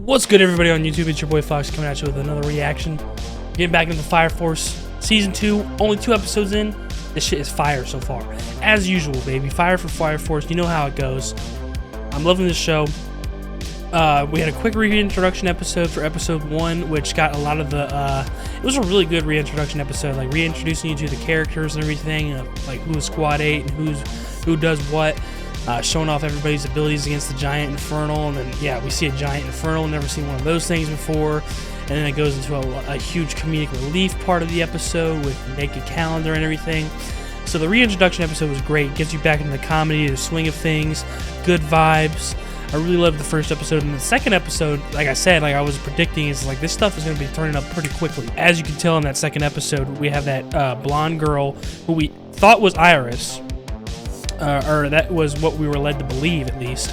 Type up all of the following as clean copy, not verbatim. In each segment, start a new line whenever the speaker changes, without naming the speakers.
What's good, everybody on YouTube? It's your boy Fox coming at you with another reaction. Getting back into Fire Force Season 2, only 2 episodes in. This shit is fire so far. As usual, baby. Fire for Fire Force, you know how it goes. I'm loving this show. We had a quick reintroduction episode for episode 1, which got a lot of the, it was a really good reintroduction episode, like reintroducing you to the characters and everything, like who's Squad 8 and who does what. Showing off everybody's abilities against the Giant Infernal, and then, yeah, we see a Giant Infernal, never seen one of those things before, and then it goes into a huge comedic relief part of the episode with Naked Calendar and everything. So the reintroduction episode was great, gets you back into the comedy, the swing of things, good vibes. I really loved the first episode, and the second episode, like I said, like I was predicting, is like this stuff is going to be turning up pretty quickly. As you can tell in that second episode, we have that blonde girl who we thought was Iris, or that was what we were led to believe, at least.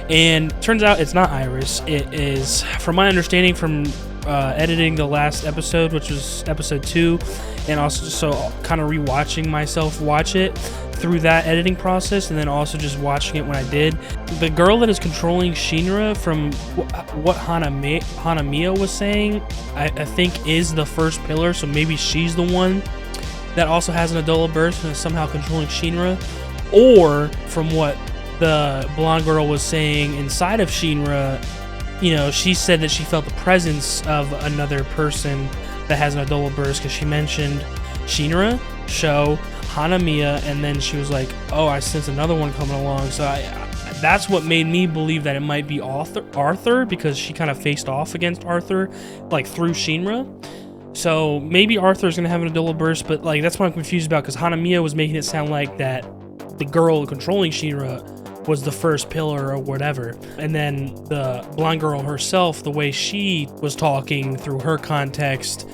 And turns out it's not Iris. It is, from my understanding from editing the last episode, which was episode 2, and also so kind of rewatching myself watch it through that editing process, and then also just watching it when I did. The girl that is controlling Shinra, from what Hanamiya was saying, I think is the first pillar, so maybe she's the one that also has an Adola burst and is somehow controlling Shinra. Or, from what the blonde girl was saying inside of Shinra, you know, she said that she felt the presence of another person that has an Adola burst, because she mentioned Shinra, Sho, Hanamiya, and then she was like, oh, I sense another one coming along. So that's what made me believe that it might be Arthur, because she kind of faced off against Arthur, like, through Shinra. So maybe Arthur's going to have an Adola burst, but, like, that's what I'm confused about, because Hanamiya was making it sound like that the girl controlling Shinra was the first pillar or whatever. And then the blonde girl herself, the way she was talking through her context,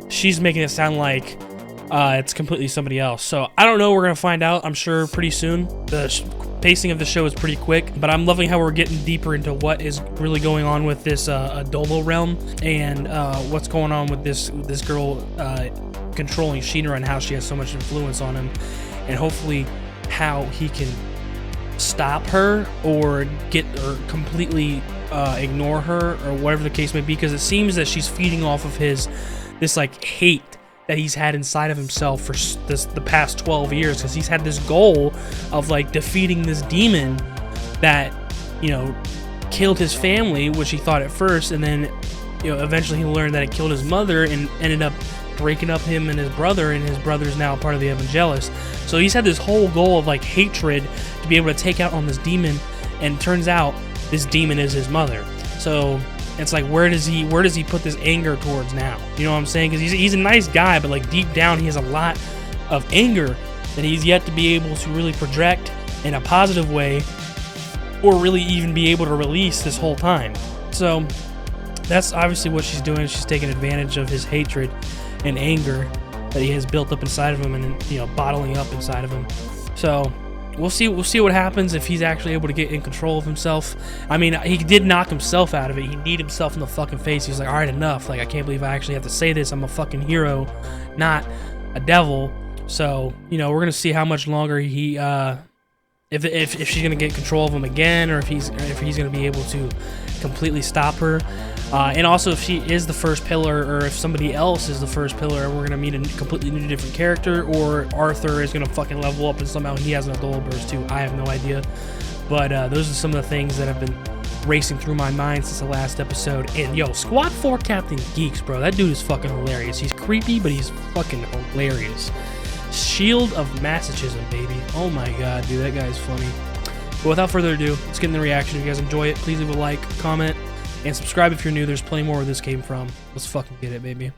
she's making it sound like it's completely somebody else. So I don't know. We're going to find out, I'm sure, pretty soon. The pacing of the show is pretty quick, but I'm loving how we're getting deeper into what is really going on with this Adola realm, and what's going on with this girl controlling Shinra, and how she has so much influence on him, and hopefully how he can stop her or completely ignore her, or whatever the case may be, because it seems that she's feeding off of this like hate that he's had inside of himself for the past 12 years, because he's had this goal of like defeating this demon that, you know, killed his family, which he thought at first, and then, you know, eventually he learned that it killed his mother and ended up breaking up him and his brother's now part of the Evangelist. So he's had this whole goal of like hatred to be able to take out on this demon, and it turns out this demon is his mother. So it's like, where does he put this anger towards now? You know what I'm saying? Because he's a nice guy, but like deep down he has a lot of anger that he's yet to be able to really project in a positive way, or really even be able to release this whole time. So that's obviously what she's doing. She's taking advantage of his hatred and anger that he has built up inside of him, and, you know, bottling up inside of him. So we'll see what happens if he's actually able to get in control of himself. I mean, he did knock himself out of it. He kneed himself in the fucking face. He's like, all right, enough. Like, I can't believe I actually have to say this. I'm a fucking hero, not a devil. So, you know, we're gonna see how much longer he if she's gonna get control of him again, or if he's gonna be able to completely stop her. And also, if she is the first pillar, or if somebody else is the first pillar, we're gonna meet a completely new, different character, or Arthur is gonna fucking level up and somehow he has an Adola burst too. I have no idea. But those are some of the things that have been racing through my mind since the last episode. And yo, Squad 4 Captain Geeks, bro, that dude is fucking hilarious. He's creepy, but he's fucking hilarious. Shield of Masochism, baby. Oh my god, dude, that guy's funny. But without further ado, let's get in the reaction. If you guys enjoy it, please leave a like, comment, and subscribe if you're new. There's plenty more where this came from. Let's fucking get it, baby.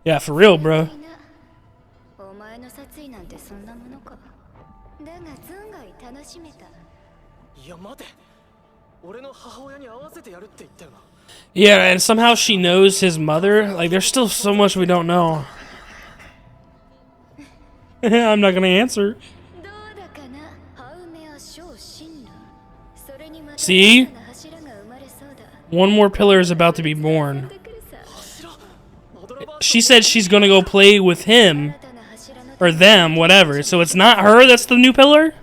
Yeah, for real, bro. Yeah, and somehow she knows his mother. Like, there's still so much we don't know. I'm not gonna answer. See? One more pillar is about to be born. She said she's gonna go play with him. Or them, whatever. So it's not her that's the new pillar?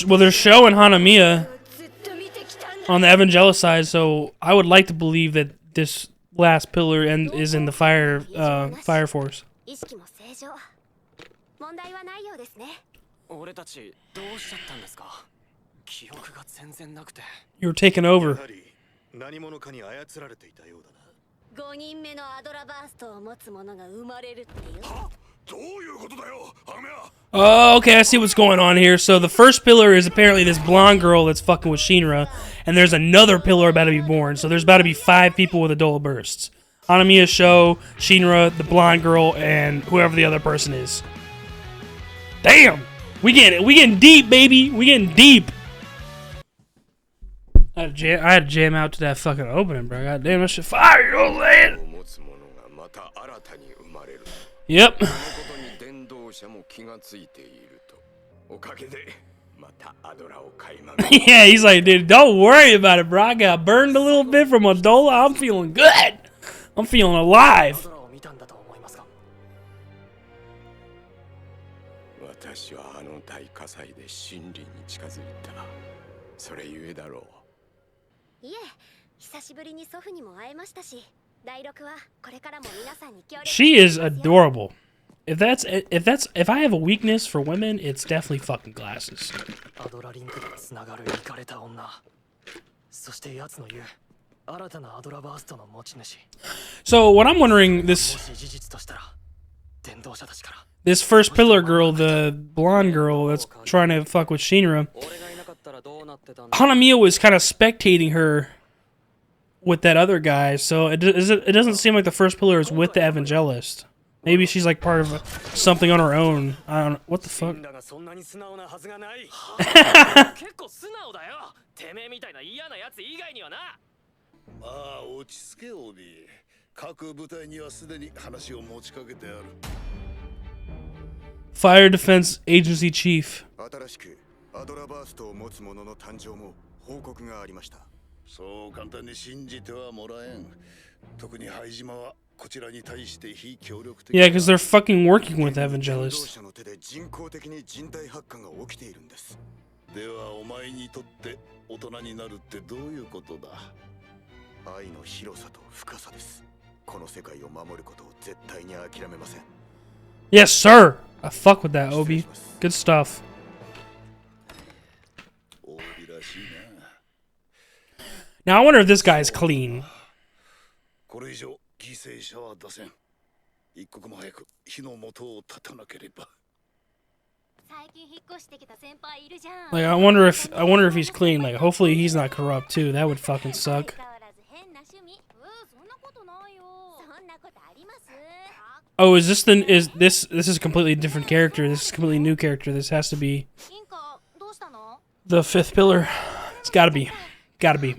well, there's Sho and Hanamiya on the Evangelist side, so I would like to believe that this last pillar is in the Fire Force. You were taken over. Oh, okay, I see what's going on here. So the first pillar is apparently this blonde girl that's fucking with Shinra, and there's another pillar about to be born. So there's about to be 5 people with Adola bursts. Hanamiya, Sho, Shinra, the blonde girl, and whoever the other person is. Damn! We getting deep, baby! We getting deep! I had to jam out to that fucking opening, bro. God damn, that shit fire, you know what I'm saying? Yep. Yeah, he's like, dude, don't worry about it, bro. I got burned a little bit from Adola. I'm feeling good. I'm feeling alive. She is adorable. If I have a weakness for women, it's definitely fucking glasses. So what I'm wondering, this first pillar girl, the blonde girl that's trying to fuck with Shinra, Hanamiya was kind of spectating her with that other guy, so it doesn't seem like the first pillar is with the Evangelist. Maybe she's like part of something on her own. I don't know. What the fuck? Fire Defense Agency Chief. Yeah, because they're fucking working with Evangelist. Yes, sir! I fuck with that, Obi. Good stuff. Now, I wonder if this guy's clean. Like, I wonder if he's clean. Like, hopefully he's not corrupt too. That would fucking suck. Oh, is this this is a completely different character? This is a completely new character. This has to be the 5th pillar. It's gotta be. Gotta be.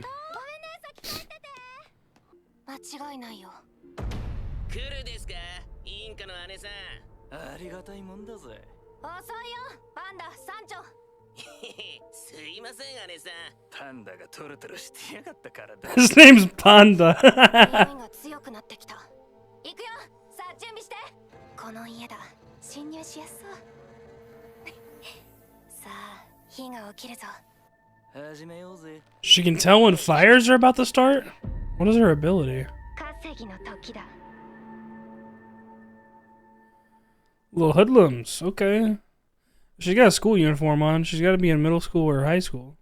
His name's Panda. She can tell when fires are about to start? What is her ability? Little hoodlums, okay. She's got a school uniform on. She's got to be in middle school or high school.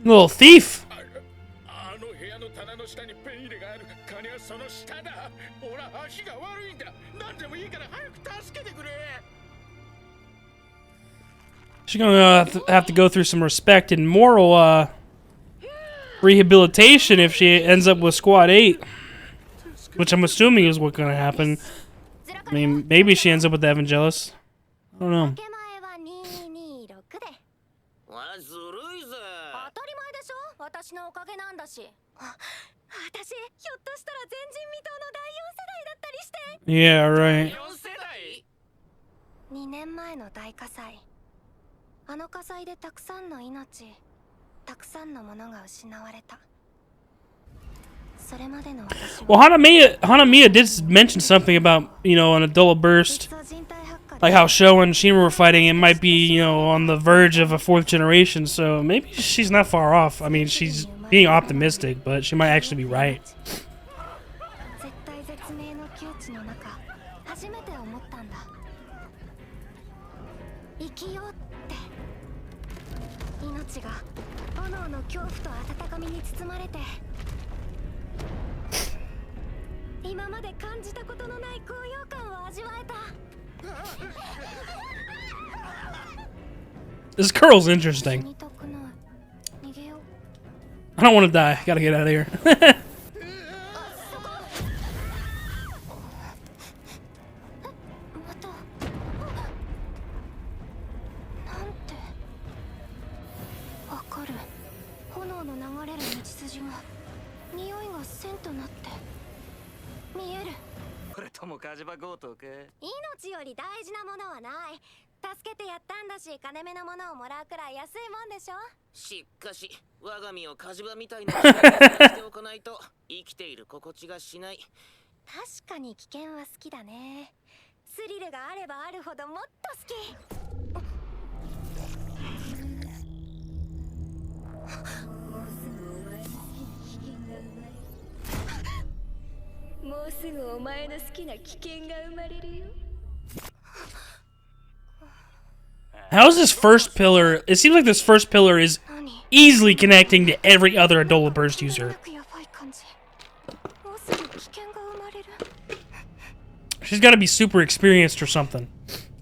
Little thief! She's gonna have to go through some respect and moral rehabilitation if she ends up with Squad 8. Which I'm assuming is what's gonna happen. I mean, maybe she ends up with the Evangelist. I don't know.
私のおかげなんだし。私、ひょっとしたら前人未到の第4世代だったりして。
Yeah, right.
2年前の大火災。あの火災でたくさんの命、たくさんのものが失われた。
Well, Hanamiya did mention something about, you know, an adult burst. Like how Sho and Shima were fighting, it might be, you know, on the verge of a 4th generation, so maybe she's not far off. I mean, she's being optimistic, but she might actually be right. This girl's interesting. I don't want to die. Gotta get out of here. How's this first pillar? It seems like this first pillar is easily connecting to every other Adola Burst user. She's got to be super experienced or something.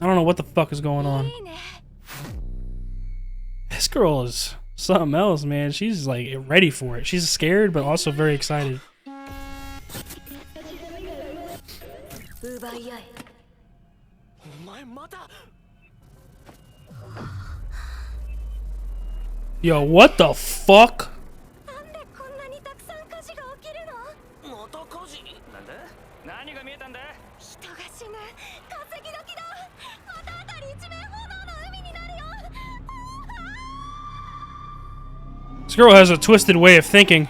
I don't know what the fuck is going on. This girl is something else, man. She's like ready for it. She's scared, but also very excited. Yo, what the fuck? This girl has a twisted way of thinking.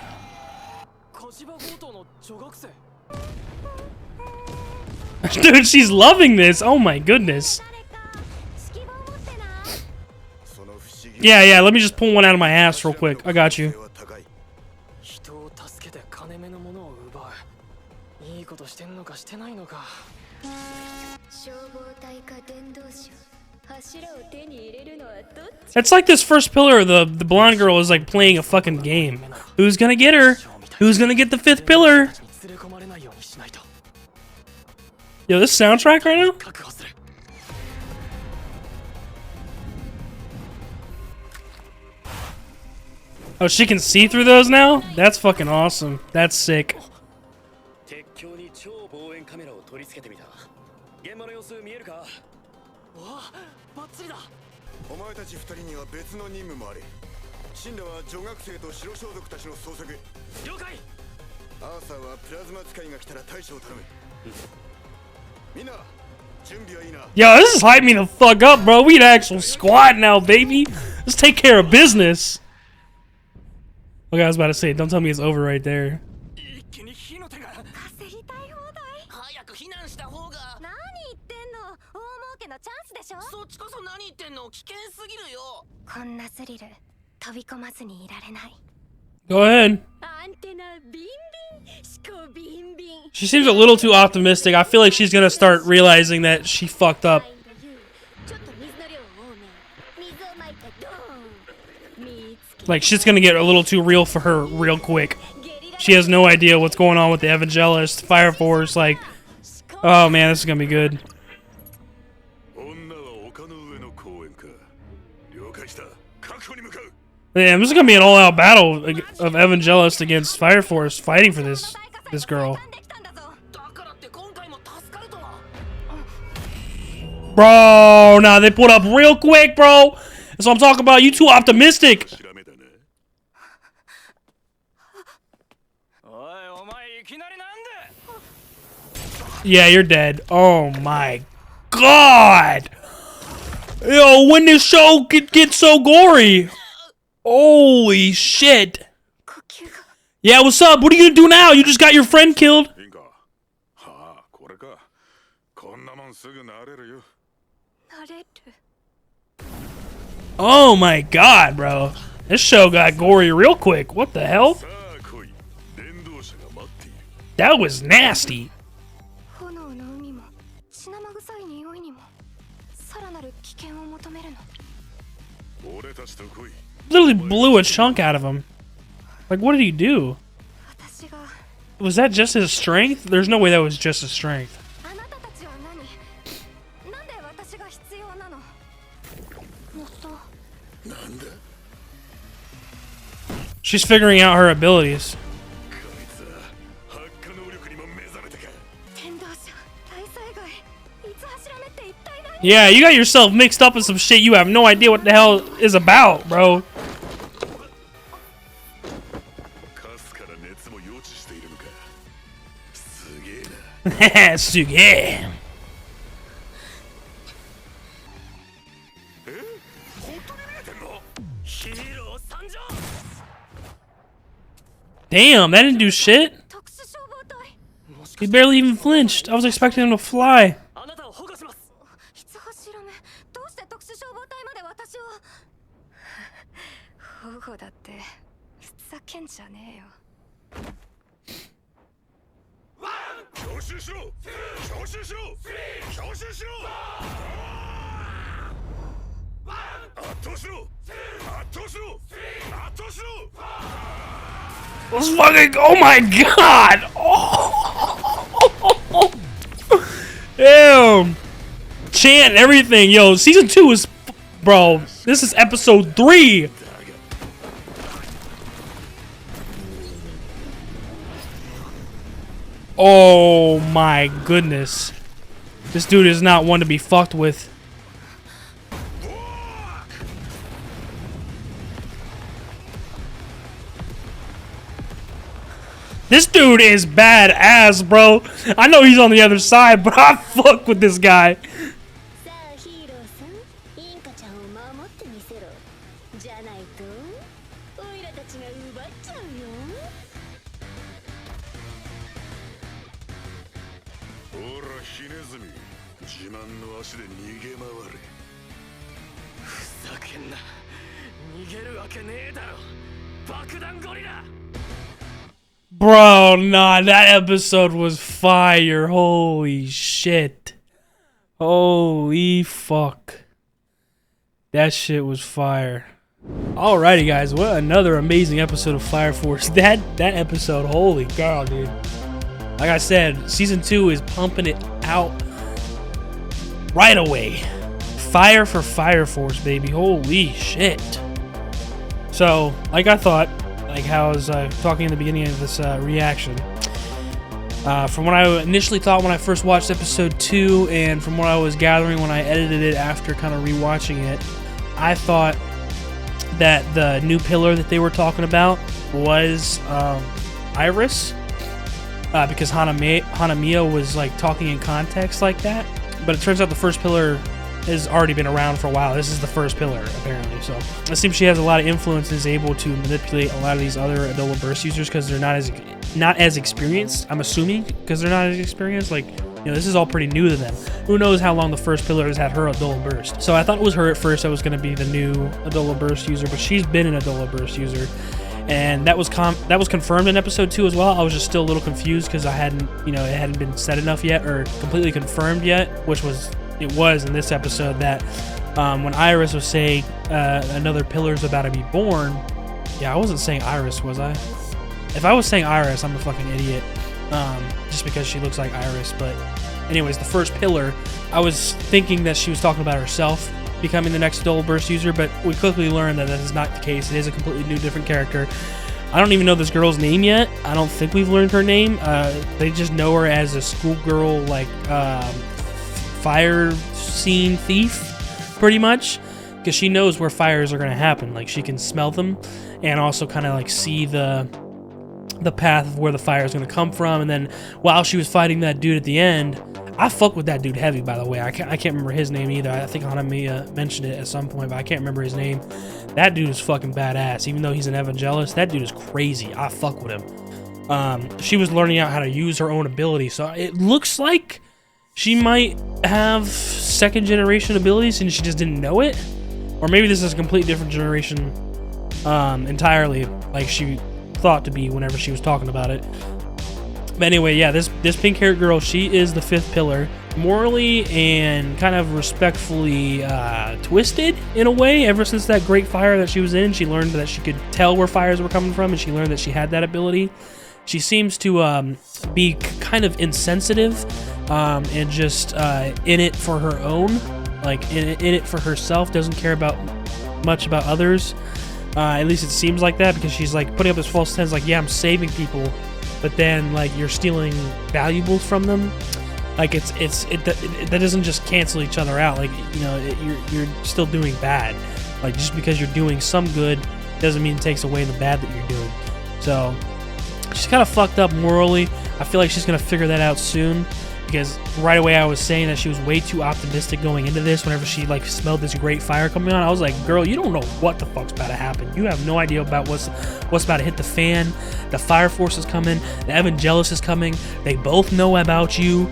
Dude, she's loving this. Oh my goodness. Yeah, let me just pull one out of my ass real quick. I got you. It's like this first pillar, the blonde girl is like playing a fucking game. Who's gonna get her? Who's gonna get the 5th pillar? Yo, this soundtrack right now? Oh, she can see through those now? That's fucking awesome. That's sick. Yo, this is hyping me the fuck up, bro. We an actual squad now, baby. Let's take care of business. Okay, I was about to say, don't tell me it's over right there. Go ahead. She seems a little too optimistic. I feel like she's gonna start realizing that she fucked up. Like, shit's gonna get a little too real for her real quick. She has no idea what's going on with the Evangelist, Fire Force, like... Oh man, this is gonna be good. Damn, this is gonna be an all-out battle of Evangelist against Fire Force fighting for this girl. Bro, nah, they put up real quick, bro. That's what I'm talking about. You too optimistic. Yeah, you're dead. Oh my god! Yo, when this show get so gory? Holy shit!
呼吸が
Yeah, what's up? What are you gonna do now? You just got your friend killed.
いいんか。はあ、これか。こんなもんすぐ慣れるよ。
慣れる
Oh my god, bro. This show got gory real quick. What the hell?
さあ来い。伝道者が待っている。
That was nasty.
炎の海も血生臭い匂いにもさらなる危険を求めるの
俺たちと来い。
Literally blew a chunk out of him. Like, what did he do?
私が
Was that just his strength? There's no way that was just his strength.
あなたたちは何なんで私が必要なのもっと
なんだ。
She's figuring out her abilities.
こいつは発火能力にも目覚めたか。
天道者大災害いつ柱目って一体何
Yeah, you got yourself mixed up in some shit you have no idea what the hell is about, bro.
かすから熱も予知しているのか。すげえな。
Suge.
本当に見えてんの？ヒーロー参上。
Damn, that didn't do shit.
特殊消防隊
He barely even flinched. I was expecting him to fly.
あなたを保護します。
いつ柱目どうして特殊消防隊まで私を保護だってふざけんじゃねえよ
強襲しろ。強襲しろ。強襲しろ。圧倒しろ。圧倒しろ。圧倒しろ。
Let's fucking. Oh my god! Oh. Damn. Chant and everything. Yo, season 2 is. Bro, this is episode 3. Oh my goodness. This dude is not one to be fucked with. This dude is badass, bro. I know he's on the other side, but I fuck with this guy.
さあヒーローさん、インカちゃんを守ってみせろ。じゃないと、オイラたちが奪っちゃうよ。
ほらヒネズミ、自慢の足で逃げ回れ。
ふざけんな。逃げるわけねえだろ。爆弾ゴリラ。
Bro, nah, that episode was fire. Holy shit. Holy fuck. That shit was fire. Alrighty, guys, what another amazing episode of Fire Force. That episode, holy girl, dude. Like I said, season 2 is pumping it out right away. Fire for Fire Force, baby. Holy shit. So, like I thought, like how I was talking in the beginning of this reaction, from what I initially thought when I first watched episode 2, and from what I was gathering when I edited it after kind of rewatching it, I thought that the new pillar that they were talking about was Iris, because Hanamiya was like talking in context like that, but it turns out the first pillar has already been around for a while. This is the first pillar, apparently. So it seems she has a lot of influence and is able to manipulate a lot of these other Adola Burst users because they're not as experienced. I'm assuming because they're not as experienced. Like, you know, this is all pretty new to them. Who knows how long the first pillar has had her Adola Burst? So I thought it was her at first that was going to be the new Adola Burst user, but she's been an Adola Burst user. And that was confirmed in episode 2 as well. I was just still a little confused because it hadn't been said enough yet or completely confirmed yet, which was it was in this episode that when Iris was saying another pillar's about to be born. Yeah, I wasn't saying Iris, was I? If I was saying Iris, I'm a fucking idiot. Just because she looks like Iris. But anyways, the first pillar, I was thinking that she was talking about herself becoming the next Adola Burst user, but we quickly learned that that is not the case. It is a completely new, different character. I don't even know this girl's name yet. I don't think we've learned her name. They just know her as a schoolgirl, like, fire scene thief, pretty much, because she knows where fires are going to happen. Like, she can smell them and also kind of like see the the path of where the fire is going to come from. And then while she was fighting that dude at the end, I fuck with that dude heavy, by the way. I can't remember his name either. I think Hanami mentioned it at some point, but I can't remember his name. That dude is fucking badass. Even though he's an evangelist, that dude is crazy. I fuck with him. She was learning out how to use her own ability, so it looks like she might have second generation abilities and she just didn't know it. Or maybe this is a completely different generation entirely, like she thought to be whenever she was talking about it. But anyway, yeah, this pink-haired girl, she is the fifth pillar. Morally and kind of respectfully twisted in a way. Ever since that great fire that she was in, she learned that she could tell where fires were coming from, and she learned that she had that ability. She seems to be kind of insensitive and just in it for her own, like in it for herself, doesn't care much about others. At least it seems like that, because she's like putting up this false sense, like, yeah, I'm saving people, but then like you're stealing valuables from them. Like that doesn't just cancel each other out. Like, you know, you're still doing bad. Like, just because you're doing some good doesn't mean it takes away the bad that you're doing. So she's kind of fucked up morally. I feel like she's gonna figure that out soon, because right away I was saying that she was way too optimistic going into this. Whenever she like smelled this great fire coming on, I was like, girl, you don't know what the fuck's about to happen. You have no idea about what's about to hit the fan. The fire force is coming. The evangelist is coming. They both know about you.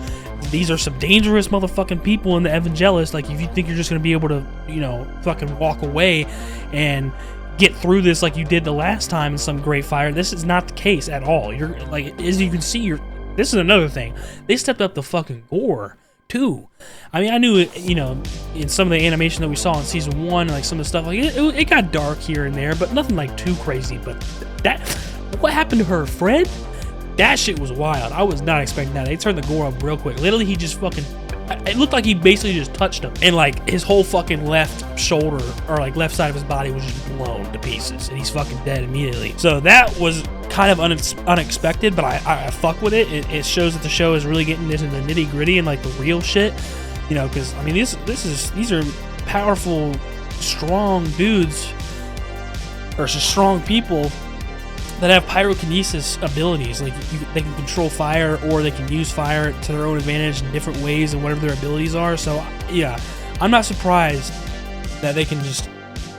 These are some dangerous motherfucking people in the evangelist. Like, if you think you're just gonna be able to, you know, fucking walk away and get through this like you did the last time in some great fire, this is not the case at all. You're like, as you can see, this is another thing. They stepped up the fucking gore too. I mean, I knew it, you know, in some of the animation that we saw in season 1, like some of the stuff, like it got dark here and there, but nothing like too crazy. But what happened to her friend? That shit was wild. I was not expecting that. They turned the gore up real quick. Literally, he just fucking, it looked like he basically just touched him, and like his whole fucking left shoulder, or like left side of his body, was just blown to pieces, and he's fucking dead immediately. So that was kind of unexpected, but I fuck with it. It shows that the show is really getting into the nitty gritty and like the real shit, you know. Because I mean, these are powerful, strong dudes, or strong people that have pyrokinesis abilities. Like, they can control fire, or they can use fire to their own advantage in different ways and whatever their abilities are. So yeah, I'm not surprised that they can just,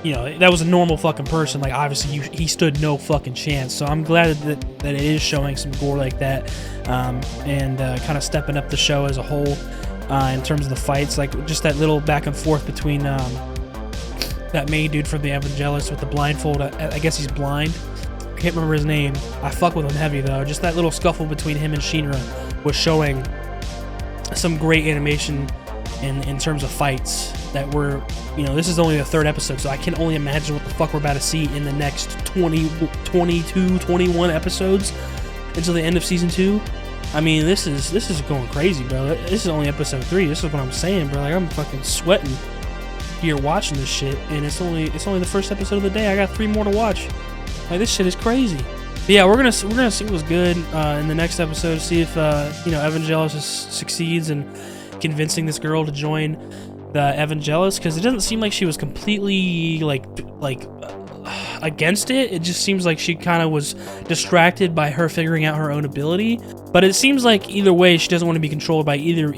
you know, that was a normal fucking person. Like, obviously he stood no fucking chance. So I'm glad that it is showing some gore like that, and kind of stepping up the show as a whole in terms of the fights. Like, just that little back and forth between that main dude from the Evangelist with the blindfold. I guess he's blind. I can't remember his name. I fuck with him heavy though. Just that little scuffle between him and Shinra was showing some great animation in terms of fights that were, you know, this is only the 3rd episode, so I can only imagine what the fuck we're about to see in the next 20, 22, 21 episodes until the end of season 2. I mean, this is going crazy, bro. This is only episode 3. This is what I'm saying, bro. Like, I'm fucking sweating here watching this shit, and it's only the first episode of the day. I got 3 more to watch. Like, this shit is crazy. But yeah, we're gonna see what's good in the next episode. See if you know, Evangelist succeeds in convincing this girl to join the Evangelist, because it doesn't seem like she was completely like against it. It just seems like she kind of was distracted by her figuring out her own ability. But it seems like either way, she doesn't want to be controlled by either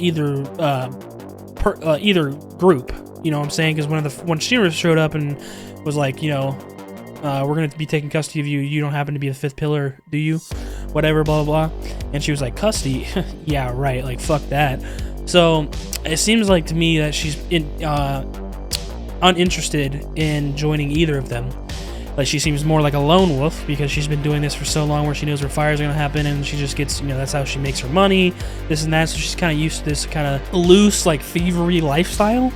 group. You know what I'm saying? Because when Shinra showed up and was like, you know, we're going to be taking custody of you. You don't happen to be the 5th pillar, do you? Whatever, blah, blah, blah. And she was like, custody? Yeah, right. Like, fuck that. So it seems like to me that she's uninterested in joining either of them. Like, she seems more like a lone wolf, because she's been doing this for so long, where she knows where fires are going to happen, and she just gets, you know, that's how she makes her money, this and that. So she's kind of used to this kind of loose, like, thievery lifestyle.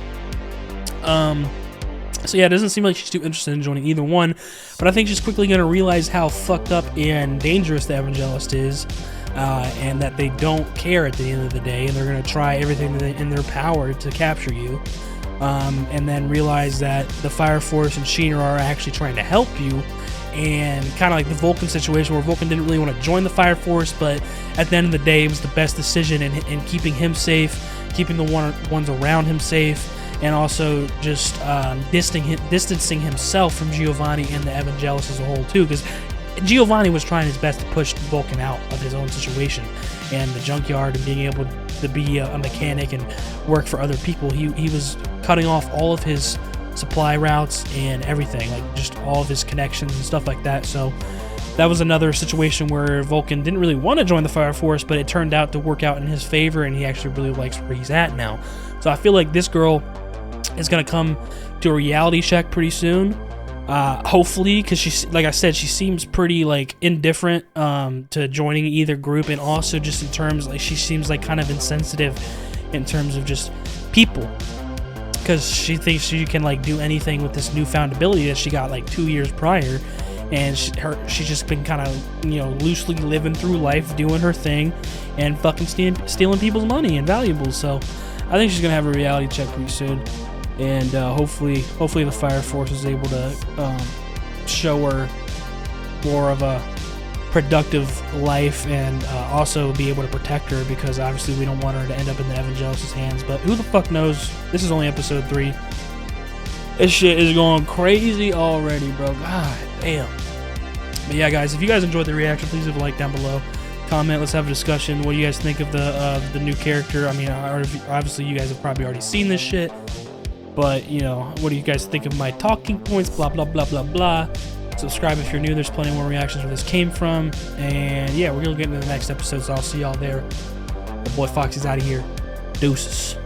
So yeah, it doesn't seem like she's too interested in joining either one, but I think she's quickly going to realize how fucked up and dangerous the Evangelist is, and that they don't care at the end of the day, and they're going to try everything in their power to capture you, and then realize that the Fire Force and Shinra are actually trying to help you, and kind of like the Vulcan situation, where Vulcan didn't really want to join the Fire Force, but at the end of the day, it was the best decision in keeping him safe, keeping the ones around him safe, and also just distancing himself from Giovanni and the Evangelist as a whole too, because Giovanni was trying his best to push Vulcan out of his own situation and the junkyard and being able to be a mechanic and work for other people. He was cutting off all of his supply routes and everything, like just all of his connections and stuff like that. So that was another situation where Vulcan didn't really want to join the Fire Force, but it turned out to work out in his favor, and he actually really likes where he's at now. So I feel like this girl is going to come to a reality check pretty soon. Hopefully, because she, like I said, she seems pretty like indifferent to joining either group, and also just in terms, like, she seems like kind of insensitive in terms of just people, because she thinks she can like do anything with this newfound ability that she got like 2 years prior, and she's just been kind of, you know, loosely living through life, doing her thing, and fucking stealing people's money and valuables. So I think she's gonna have a reality check pretty soon. And hopefully the Fire Force is able to show her more of a productive life, and also be able to protect her, because obviously we don't want her to end up in the Evangelos' hands. But who the fuck knows? This is only episode 3. This shit is going crazy already, bro. God damn. But yeah, guys, if you guys enjoyed the reaction, please leave a like down below. Comment. Let's have a discussion. What do you guys think of the new character? I mean, obviously you guys have probably already seen this shit. But, you know, what do you guys think of my talking points? Blah, blah, blah, blah, blah. Subscribe if you're new. There's plenty more reactions where this came from. And, yeah, we're going to get into the next episode, so I'll see y'all there. The boy Fox is out of here. Deuces.